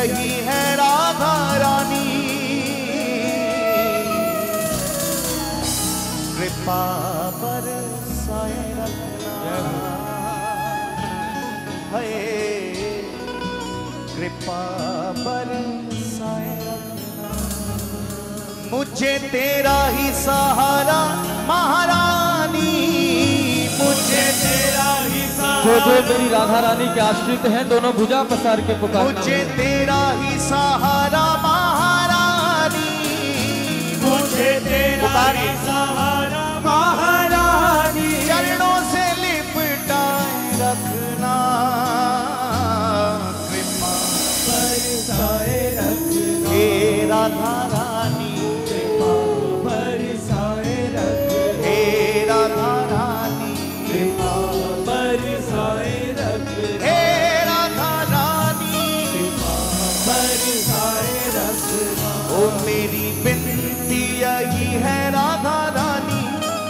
यही है राधा रानी, कृपा बरसाए रखना, है कृपा बरसाए रखना, मुझे तेरा ही सहारा महारानी, मुझे तेरा ही सहारा। जो मेरी राधा रानी के आश्रित हैं दोनों भुजा पसार के पुकार, मुझे तेरा ही सहारा महारानी, मुझे तेरा ही सहारा महारानी, चरणों से लिपटाए रखना, कृपा बरसाए रखना, हे राधा रानी, कृपा बरसाए रखना, हे राधा रानी, कृपा बरसाए रखना, हे राधा रानी, कृपा बरसाए रखना। ओ मेरी बिनती यही है राधा रानी,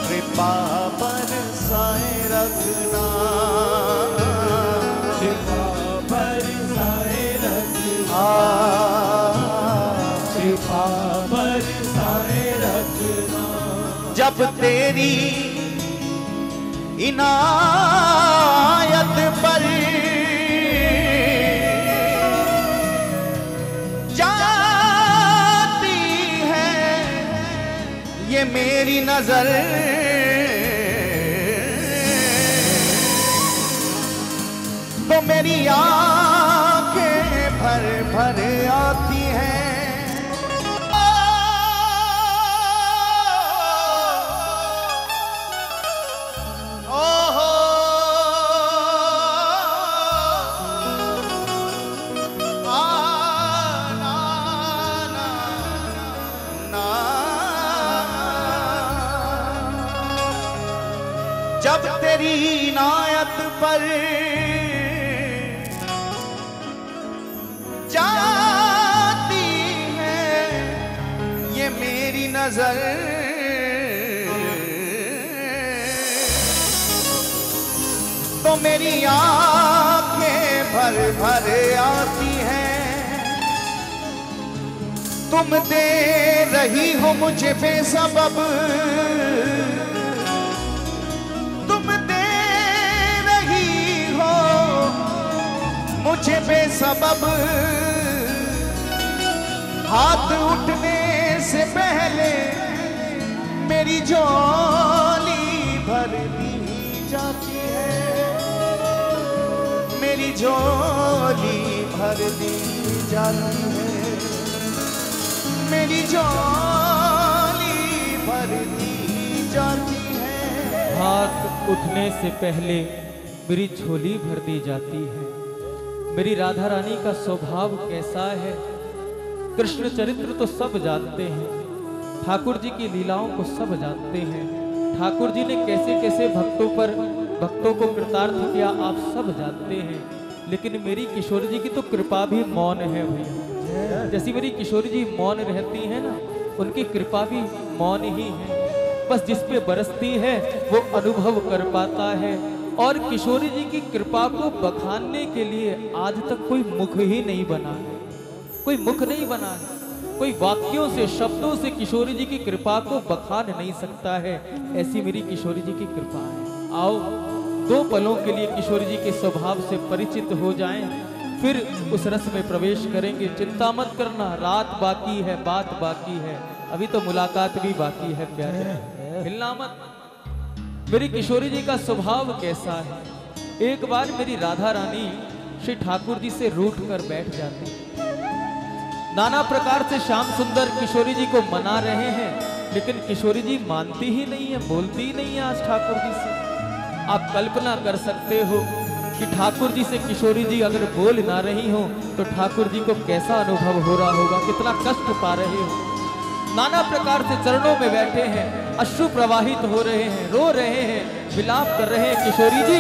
कृपा बरसाए रखना, कृपा बरसाए रखना, कृपा बरसाए रखना। जब तेरी इनायत पर जाती है ये मेरी नजर, तो मेरी आंखें भर भर आती हैं। जब तेरी इनायत पर जाती है ये मेरी नजर, तो मेरी आंखें भर भर आती हैं। तुम दे रही हो मुझे बेसबब, मुझे बेसबब, हाथ उठने से पहले मेरी झोली भर दी जाती है, मेरी झोली भर दी जाती है, मेरी झोली भर दी जाती है। हाथ उठने से पहले मेरी झोली भर दी जाती है। मेरी राधा रानी का स्वभाव कैसा है, कृष्ण चरित्र तो सब जानते हैं, ठाकुर जी की लीलाओं को सब जानते हैं, ठाकुर जी ने कैसे कैसे भक्तों को कृतार्थ किया आप सब जानते हैं। लेकिन मेरी किशोरी जी की तो कृपा भी मौन है भैया, जैसी मेरी किशोरी जी मौन रहती है ना, उनकी कृपा भी मौन ही है। बस जिस पे बरसती है वो अनुभव कर पाता है, और किशोरी जी की कृपा को बखानने के लिए आज तक कोई मुख ही नहीं बना है, कोई मुख नहीं बना है, कोई वाक्यों से शब्दों से किशोरी जी की कृपा को बखान नहीं सकता है। ऐसी मेरी किशोरी जी की कृपा है। आओ दो पलों के लिए किशोरी जी के स्वभाव से परिचित हो जाएं, फिर उस रस में प्रवेश करेंगे। चिंता मत करना, रात बाकी है, बात बाकी है, अभी तो मुलाकात भी बाकी है प्यारे, हिलना मत। मेरी किशोरी जी का स्वभाव कैसा है, एक बार मेरी राधा रानी श्री ठाकुर जी से रूठ कर बैठ जाती, नाना प्रकार से श्याम सुंदर किशोरी जी को मना रहे हैं, लेकिन किशोरी जी मानती ही नहीं है, बोलती ही नहीं है आज ठाकुर जी से। आप कल्पना कर सकते हो कि ठाकुर जी से किशोरी जी अगर बोल ना रही हो तो ठाकुर जी को कैसा अनुभव हो रहा होगा, कितना कष्ट पा रहे हो। नाना प्रकार से चरणों में बैठे हैं, अश्रु प्रवाहित हो रहे हैं, रो रहे हैं, विलाप कर रहे हैं। किशोरी जी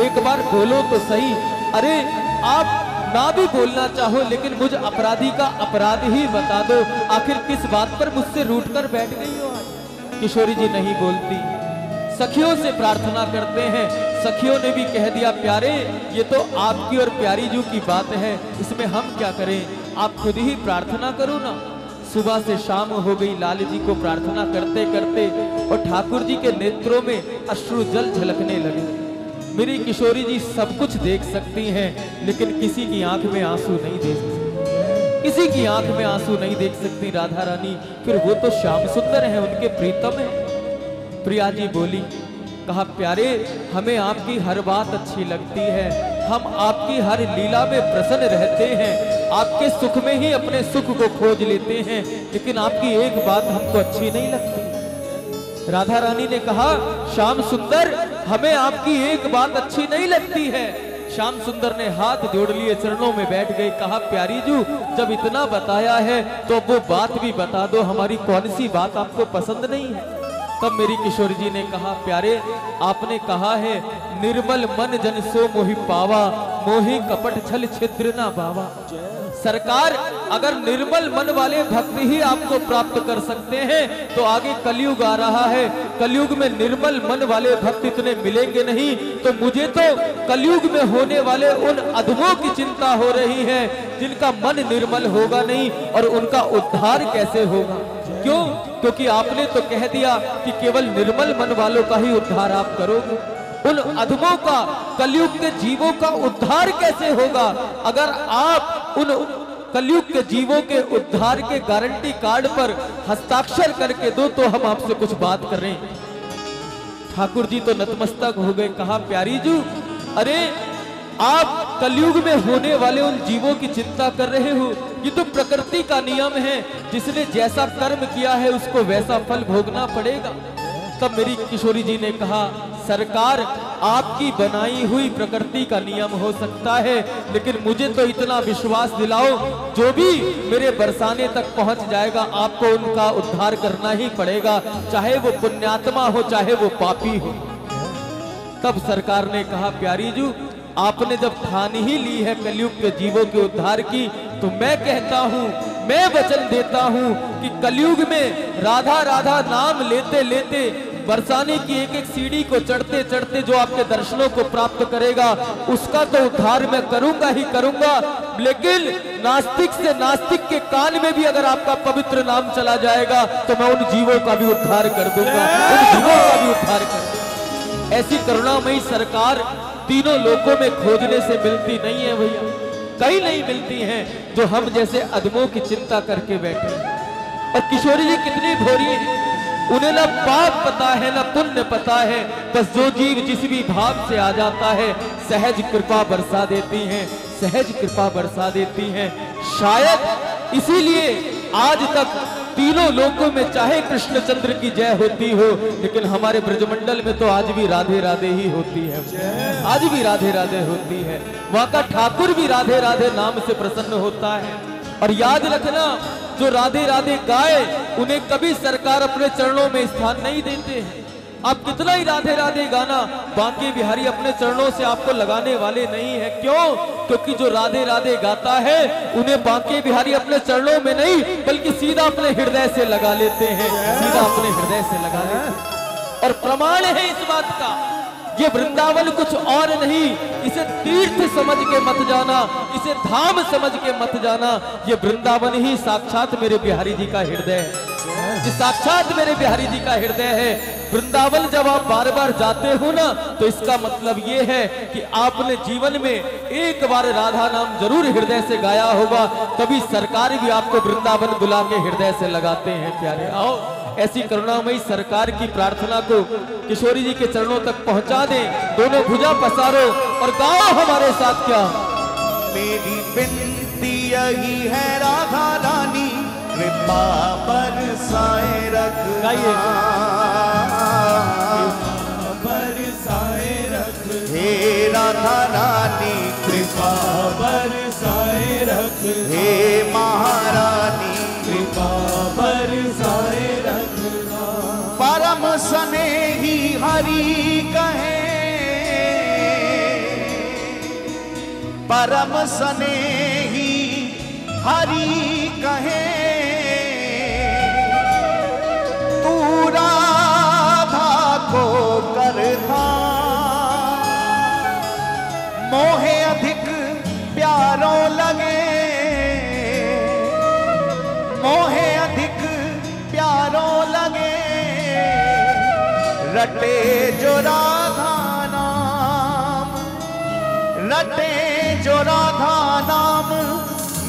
एक बार बोलो तो सही। अरे आप ना भी बोलना चाहो लेकिन मुझ अपराधी का अपराध ही बता दो, आखिर किस बात पर मुझसे रूठ कर बैठ गई हो आज। किशोरी जी नहीं बोलती, सखियों से प्रार्थना करते हैं, सखियों ने भी कह दिया प्यारे ये तो आपकी और प्यारी जू की बात है, इसमें हम क्या करें। आप खुद ही प्रार्थना करो ना। सुबह से शाम हो गई लाल जी को प्रार्थना करते करते और ठाकुर जी के नेत्रों में अश्रु जल झलकने लगे। मेरी किशोरी जी सब कुछ देख सकती हैं, लेकिन किसी की आंख में आंसू नहीं देख सकती, किसी की आंख में आंसू नहीं देख सकती राधा रानी। फिर वो तो श्याम सुंदर हैं, उनके प्रीतम हैं। प्रिया जी बोली, कहा प्यारे हमें आपकी हर बात अच्छी लगती है, हम आपकी हर लीला में प्रसन्न रहते हैं, आपके सुख में ही अपने सुख को खोज लेते हैं, लेकिन आपकी एक बात हमको अच्छी नहीं लगती। राधा रानी ने कहा श्याम सुंदर हमें आपकी एक बात अच्छी नहीं लगती है। श्याम सुंदर ने हाथ जोड़ लिए, चरणों में बैठ गए। कहा प्यारी जू जब इतना बताया है तो वो बात भी बता दो, हमारी कौन सी बात आपको पसंद नहीं है। तब मेरी किशोरी जी ने कहा प्यारे आपने कहा है निर्मल मन जन सो मोहि पावा, मोहि कपट छल छिद्र ना बावा। सरकार अगर निर्मल मन वाले भक्त ही आपको प्राप्त कर सकते हैं तो आगे कलयुग आ रहा है, कलयुग में निर्मल मन वाले भक्त इतने मिलेंगे नहीं। तो मुझे तो कलयुग में होने वाले उन अधमों की चिंता हो रही है जिनका मन निर्मल होगा नहीं, और उनका उद्धार कैसे होगा। क्यों? क्योंकि आपने तो कह दिया कि केवल निर्मल मन वालों का ही उद्धार आप करोगे। उन अधमों का, कलयुग के जीवों का उद्धार कैसे होगा? अगर आप उन कलयुग के जीवों के उद्धार के गारंटी कार्ड पर हस्ताक्षर करके दो तो हम आपसे कुछ बात करें। ठाकुर जी तो नतमस्तक हो गए। कहा प्यारी जू अरे आप कलयुग में होने वाले उन जीवों की चिंता कर रहे हो, ये तो प्रकृति का नियम है, जिसने जैसा कर्म किया है उसको वैसा फल भोगना पड़ेगा। तब मेरी किशोरी जी ने कहा सरकार आपकी बनाई हुई प्रकृति का नियम हो सकता है, लेकिन मुझे तो इतना विश्वास दिलाओ जो भी मेरे बरसाने तक पहुंच जाएगा आपको उनका उद्धार करना ही पड़ेगा, चाहे वो पुण्यात्मा हो चाहे वो पापी हो। तब सरकार ने कहा प्यारी जू आपने जब ठान ही ली है कलयुग के जीवों के उद्धार की, तो मैं कहता हूँ, मैं वचन देता हूँ कि कलयुग में राधा राधा नाम लेते लेते बरसाने की एक एक सीढ़ी को चढ़ते चढ़ते जो आपके दर्शनों को प्राप्त करेगा उसका तो उद्धार मैं करूंगा ही करूंगा। लेकिन नास्तिक से नास्तिक के कान में भी अगर आपका पवित्र नाम चला जाएगा तो मैं उन जीवों का भी उद्धार कर दूंगा, उन जीवों का भी उद्धार कर दूंगा। ऐसी करुणामयी सरकार तीनों लोकों में खोजने से मिलती नहीं है भैया, कहीं नहीं मिलती हैं जो हम जैसे अदमों की चिंता करके बैठे। और किशोरी जी कितनी भोरी है, उन्हें ना पाप पता है ना पुण्य पता है, बस जो जीव जिस भी भाव से आ जाता है सहज कृपा बरसा देती हैं, सहज कृपा बरसा देती हैं। शायद इसीलिए आज तक तीनों लोकों में चाहे कृष्णचंद्र की जय होती हो, लेकिन हमारे ब्रजमंडल में तो आज भी राधे राधे ही होती है, आज भी राधे राधे होती है। वहां का ठाकुर भी राधे राधे नाम से प्रसन्न होता है। और याद रखना जो राधे राधे गाए उन्हें कभी सरकार अपने चरणों में स्थान नहीं देते हैं। आप कितना ही राधे राधे गाना, बांके बिहारी अपने चरणों से आपको लगाने वाले नहीं है। क्यों? क्योंकि जो राधे राधे गाता है उन्हें बांके बिहारी अपने चरणों में नहीं बल्कि सीधा अपने हृदय से लगा लेते हैं, सीधा अपने हृदय से लगा लेते हैं। और प्रमाण है इस बात का, ये वृंदावन कुछ और नहीं, इसे तीर्थ समझ के मत जाना, इसे धाम समझ के मत जाना, ये वृंदावन ही साक्षात मेरे बिहारी जी का हृदय है, ये साक्षात मेरे बिहारी जी का हृदय है। वृंदावन जब आप बार बार जाते हो ना तो इसका मतलब ये है कि आपने जीवन में एक बार राधा नाम जरूर हृदय से गाया होगा, तभी सरकार भी आपको वृंदावन बुला के हृदय से लगाते हैं। प्यारे आओ ऐसी करुणामयी सरकार की प्रार्थना को किशोरी जी के चरणों तक पहुंचा दें। दोनों भुजा पसारो और गाओ हमारे साथ क्या। मेरी बिनती यही है राधा रानी कृपा बरसाए रखना, बरसाए रखना, हे राधा रानी कृपा बरसाए रखना, हे महारानी कृपा बरसाए रखना। परम स्नेही हरि कहे, परम स्नेही हरि कहे, तू राधा को करता मोहे अधिक प्यारो लगे, रटे जो राधा नाम, रटे जो राधा नाम,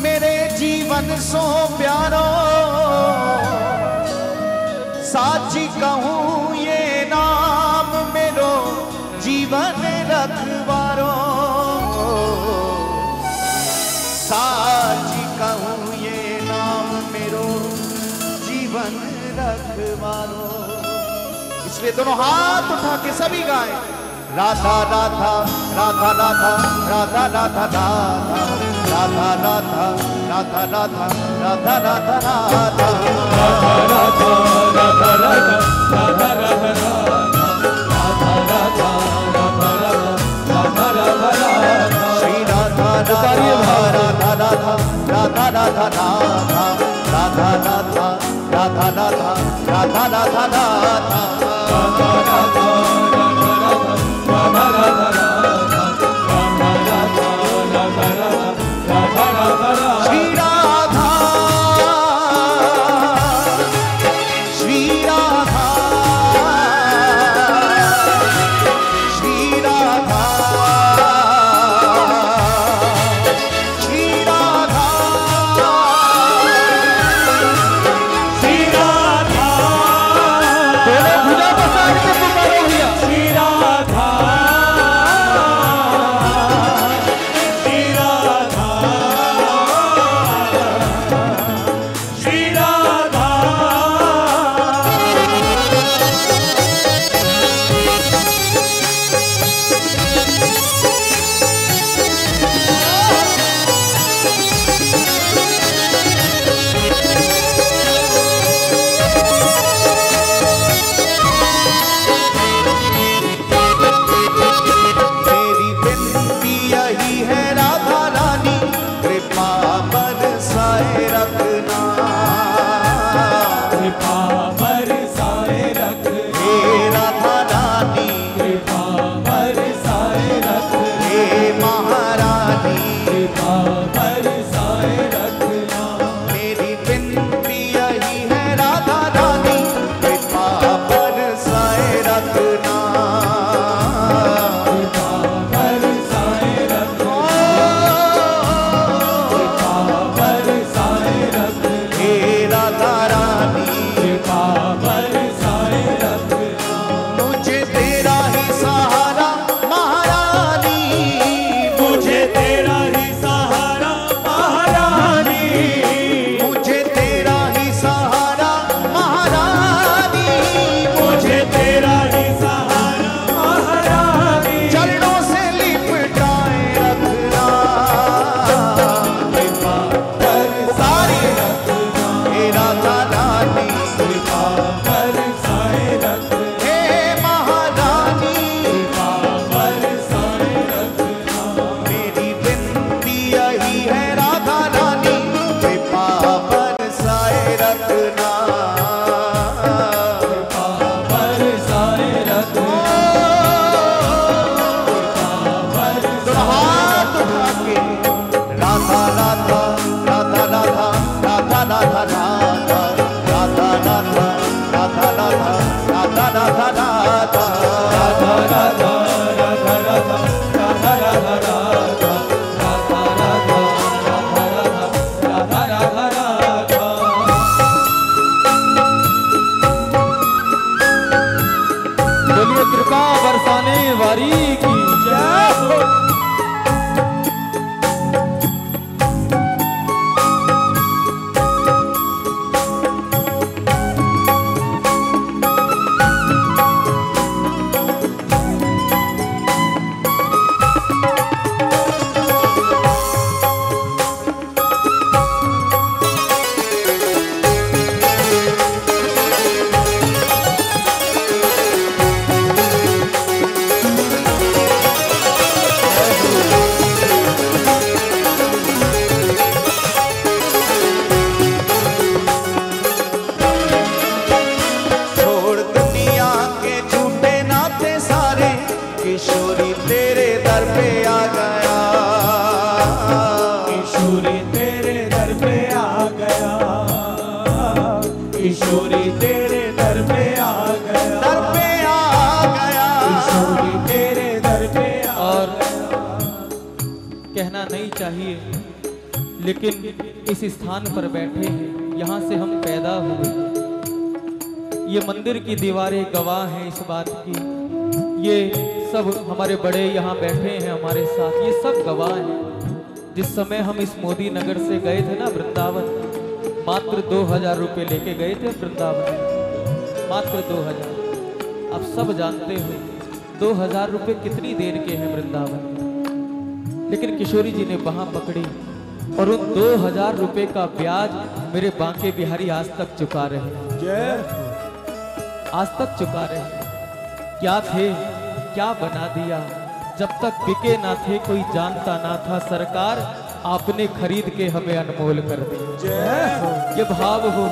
मेरे जीवन सो प्यारो। साची कहूँ ये नाम मेरो जीवन रखवारो। साची कहूँ ये नाम मेरो जीवन रखवारो। इसलिए दोनों हाथ उठा के सभी गाएं, राधा राधा राधा राधा राधा राधा राधा राधा राधा राधा राधा राधा राधा राधा राधा राधा राधा राधा श्री राधा राधा राधा राधा राधा राधा राधा राधा राधा राधा राधा राधा कृपा बरसाने वारी की जय हो। किशोरी तेरे दर पे आ गया, किशोरी तेरे दर पे आ गया, किशोरी तेरे दर पे आ गया, दर पे आ चाहिए, लेकिन इस स्थान पर बैठे हैं, यहाँ से हम पैदा हुए। ये मंदिर की दीवारें गवाह हैं इस बात की। ये सब हमारे बड़े यहाँ बैठे हैं हमारे साथ, ये सब गवाह हैं। जिस समय हम इस मोदी नगर से गए थे ना वृंदावन, मात्र 2000 रुपये लेके गए थे वृंदावन, मात्र 2000। आप सब जानते हो 2000 रुपये कितनी देर के हैं वृंदावन में। लेकिन किशोरी जी ने वहां पकड़ी और उन 2000 रुपये का ब्याज मेरे बांके बिहारी आज तक चुका रहे हैं, आज तक चुका रहे हैं। क्या थे, क्या बना दिया। जब तक बिके ना थे कोई जानता ना था, सरकार आपने खरीद के हमें अनमोल कर दिया। ये भाव हो।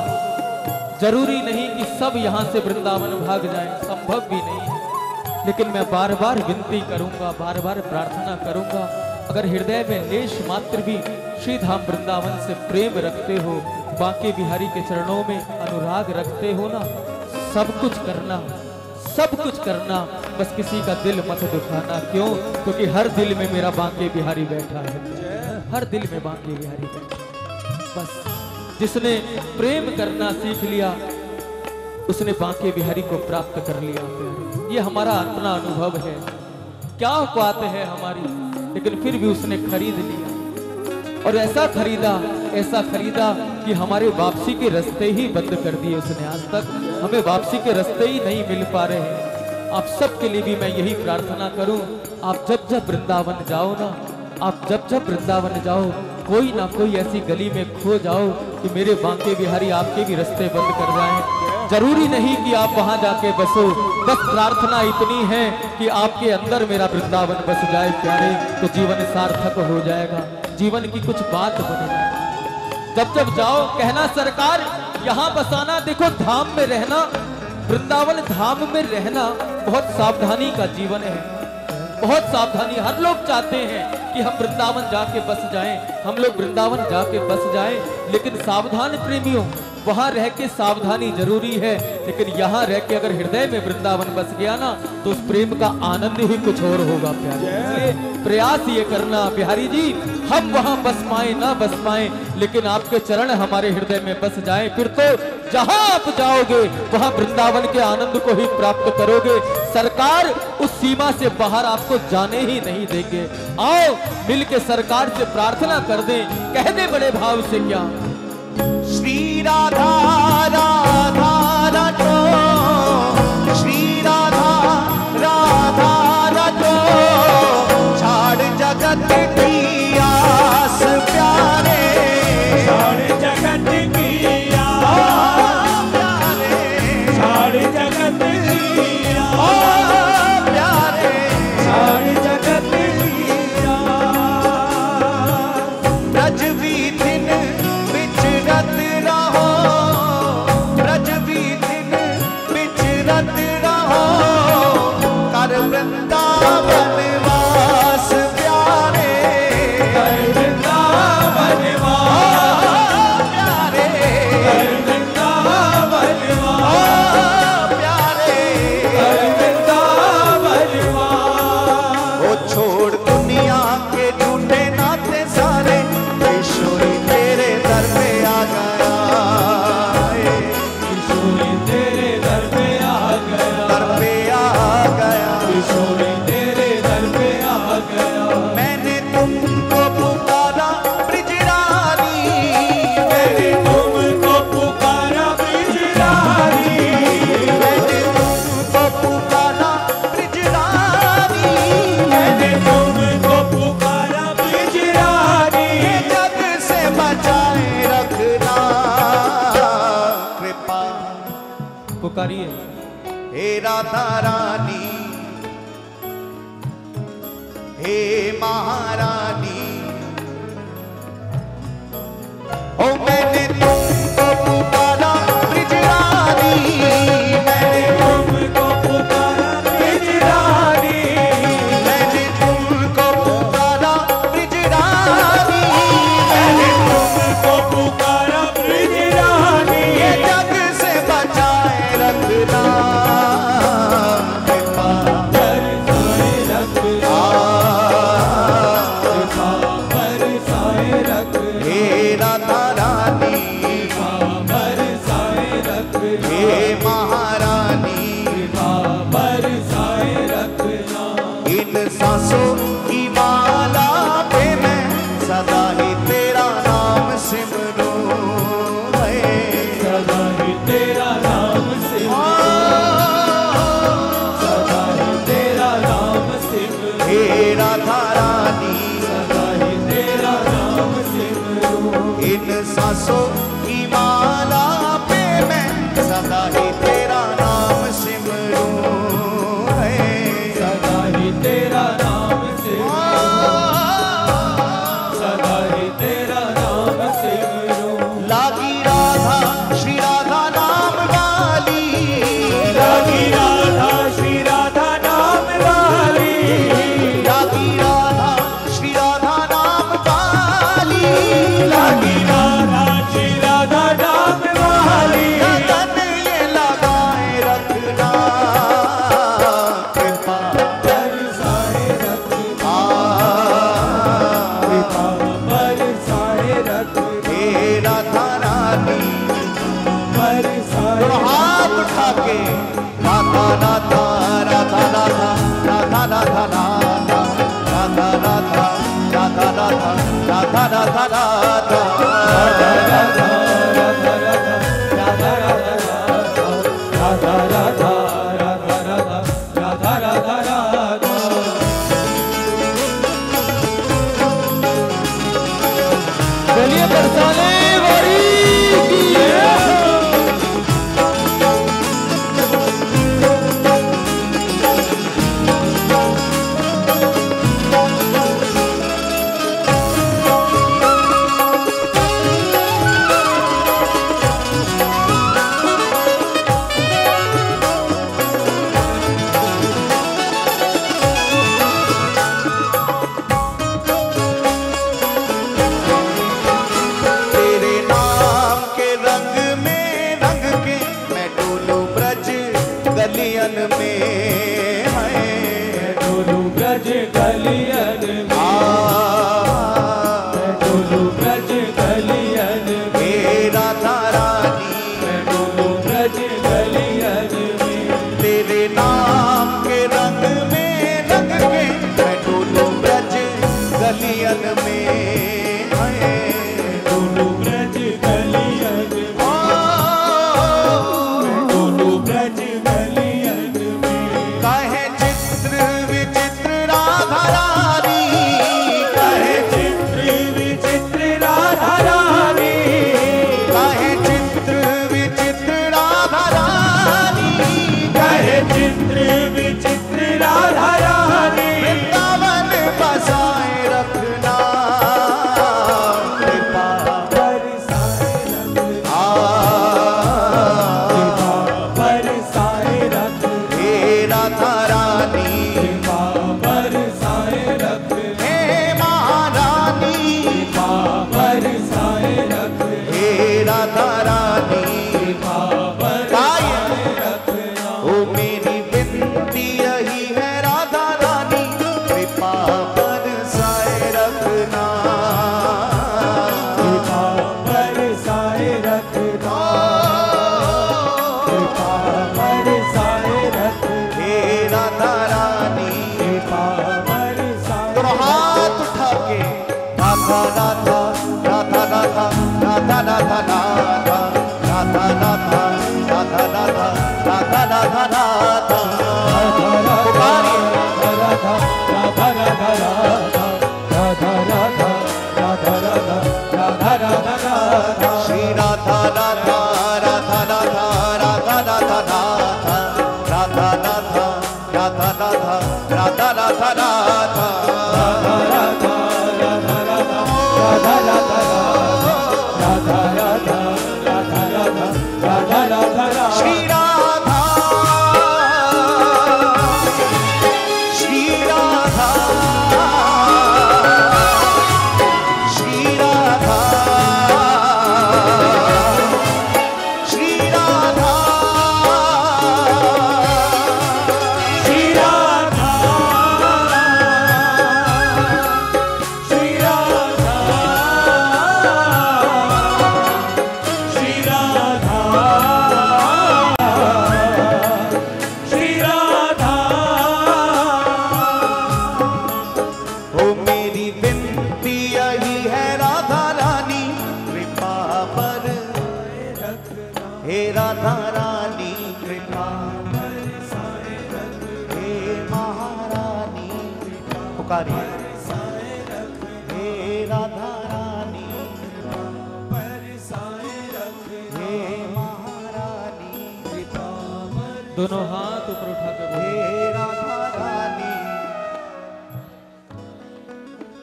जरूरी नहीं कि सब यहाँ से वृंदावन भाग जाएं, संभव भी नहीं। लेकिन मैं बार बार विनती करूंगा, बार बार प्रार्थना करूंगा, अगर हृदय में लेश मात्र भी श्री धाम वृंदावन से प्रेम रखते हो, बांके बिहारी के चरणों में अनुराग रखते हो ना, सब कुछ करना, सब कुछ करना, बस किसी का दिल मत दुखाना। क्यों? क्योंकि हर दिल में मेरा बांके बिहारी बैठा है, हर दिल में बांके बिहारी बैठा। बस जिसने प्रेम करना सीख लिया उसने बांके बिहारी को प्राप्त कर लिया। ये हमारा अपना अनुभव है, क्या औकात है हमारी, लेकिन फिर भी उसने खरीद लिया। और ऐसा खरीदा कि हमारे वापसी के रास्ते ही बंद कर दिए उसने। आज तक हमें वापसी के रास्ते ही नहीं मिल पा रहे हैं। आप सबके लिए भी मैं यही प्रार्थना करूं, आप जब जब वृंदावन जाओ ना, आप जब जब वृंदावन जाओ, कोई ना कोई ऐसी गली में खो जाओ कि मेरे बांके बिहारी आपके भी रास्ते बंद कर जाएं। जरूरी नहीं कि आप वहां जाके बसो, बस प्रार्थना इतनी है कि आपके अंदर मेरा वृंदावन बस जाए प्यारे, तो जीवन सार्थक हो जाएगा, जीवन की कुछ बात बनेगी। जब जब जाओ कहना सरकार यहाँ बसाना, देखो धाम में रहना, वृंदावन धाम में रहना बहुत सावधानी का जीवन है, बहुत सावधानी। हर लोग चाहते हैं कि हम वृंदावन जाके बस जाएं, हम लोग वृंदावन जाके बस जाएं, लेकिन सावधान प्रेमियों, वहां रह के सावधानी जरूरी है, लेकिन यहाँ रह के अगर हृदय में वृंदावन बस गया ना, तो उस प्रेम का आनंद ही कुछ और होगा प्यारे। इसलिए प्रयास ये करना बिहारी जी, हम वहां बस पाए ना बस पाए, लेकिन आपके चरण हमारे हृदय में बस जाए, फिर तो जहां आप जाओगे वहां वृंदावन के आनंद को ही प्राप्त करोगे। सरकार उस सीमा से बाहर आपको जाने ही नहीं देंगे। आओ मिल के सरकार से प्रार्थना कर दें, कह दे बड़े भाव से क्या, श्री राधा राधा रटो, श्री राधा राधा रटो, छाड़ जगत की आस प्यारे, छाड़ जगत की आस प्यारे, छाड़ जगत की आस प्यारे, छाड़ जगत की आस। ब्रज वीथिन विचरत रहो, ब्रज वीथिन विचरत रहो, कर वृंदावन वास प्यारे, कर वृंदावन वास प्यारे, कर वृंदावन वास प्यारे, कर वृंदावन वास। ओ छोड़ दुनिया के झूठे नाते सारे, किशोरी तेरे दर पे आ गया, किशोरी तेरे दर पे आ गया, दर पे आ गया। किशोरी तेरे दर पे आ गया। मैंने तुमको पुकारा ब्रिजरानी, मैंने तुमको पुकारा ब्रिजरानी, मैंने तुमको पुकारा ब्रिजरानी, मैंने तुमको पुकारा ब्रिजरानी। ये जग से बचाए रखना कृपा, पुकारिए। हे राधा रानी, हे महारानी, ओ मैंने तुमको पुकारा ब्रिजरानी, मैंने तुमको पुकारा ब्रिजरानी, मैंने तुमको पुकारा ब्रिजरानी, मैंने तुमको पुकारा ब्रिजरानी। ये जग से बचाए रखना कृपा, कर साए रखना, आ, कृपा सांसों की माला पे मैं सदा ही तेरा नाम सिमरूं, सदा ही तेरा नाम सिमरूं, सदा ही तेरा नाम सिमरूं। लागी राधा श्री राधा नाम वाली, लागी राधा श्री राधा नाम वाली, लागी राधा श्री राधा नाम वाली, लागी राधा श्री राधा नाम वाली। लगन ये लगाए रखना, कृपा बरसाए रखना, कृपा बरसाए रखना, हे राधा रानी। बरसाए दोनों हाथ उठा के राधा राधा राधा राधा राधा राधा राधा राधा राधा राधा राधा राधा राधा चलिए बरसाने वाली की तेरे नाम के रंग में रंग के मैं डोलूं ब्रज गलियन में है, डोलू ब्रज गलियन में, डोलू ब्रज गलियन में, हे राधा रानी। डोलू ब्रज गलियन में, तेरे नाम के रंग में रंग के मैं डोलूं ब्रज गलियन में है, डोलू ब्रज गलियन में, ओ, डोलू ब्रज गलियन में। कहे चित्र विचित्र राधा रानी, कहे चित्र विचित्र राधा रानी, कहे चित्र विचित्र राधा रानी, कहे चित्र विचित्र राधा रानी। वृंदावन बसाए रखना, कृपा बरसाए रखना, बरसाए रखना, हे राधा रानी, बरसाए रखना, हे महारानी, बरसाए रखना, हे राधा रानी। बरसाए रखना। ओ मेरी विनती यही है राधा रानी, कृपा बरसाए रखना, बरसाए रखना, बरसाए रखना, हे राधा रानी। बरसाए दोनों हाथ उठा के राधा राधा राधा राधा राधा राधा राधा राधा राधा राधा राधा राधा राधा पुकारिए। श्री राधा राधा राधा राधा राधा राधा राधा राधा राधा राधा राधा राधा श्री राधा श्री राधा श्री राधा श्री राधा ओ मेरी विनती यही है राधा रानी, कृपा पर हे राधा रानी, कृपा हे महारानी, पुकारिए हे राधा रानी। दोनों हाथ ऊपर उठा के बोलो। हे राधा रानी,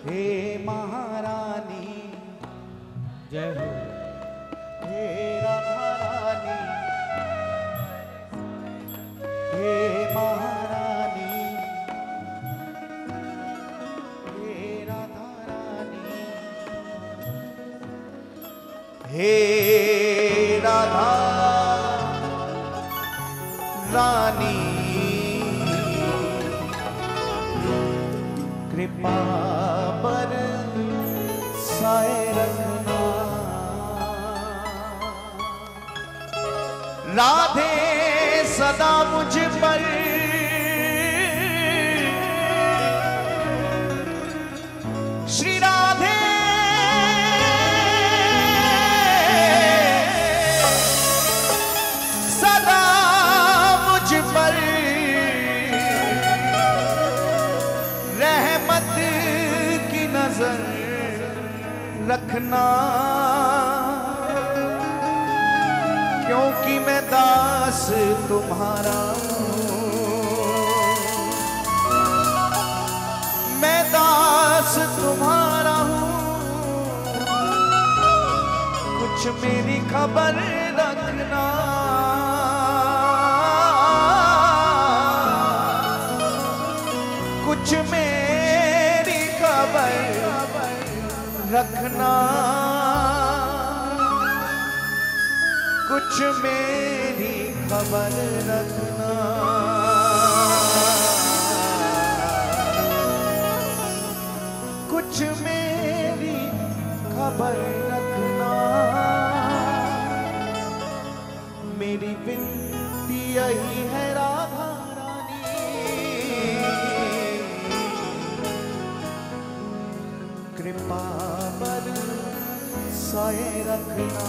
हे महारानी, जय हो। हे राधा रानी, हे महारानी, हे राधा रानी, हे राधा रानी, कृपा बरसाए रखना। राधे सदा मुझ पर श्री राधे सदा मुझ पर रहमत की नजर रखना, क्योंकि मैं दास तुम्हारा हूँ, मैं दास तुम्हारा हूँ। कुछ मेरी खबर रखना, कुछ मेरी खबर रखना, कुछ मेरी खबर रखना। कुछ मेरी खबर रखना। मेरी विनती यही है राधा रानी, कृपा बरसाए रखना।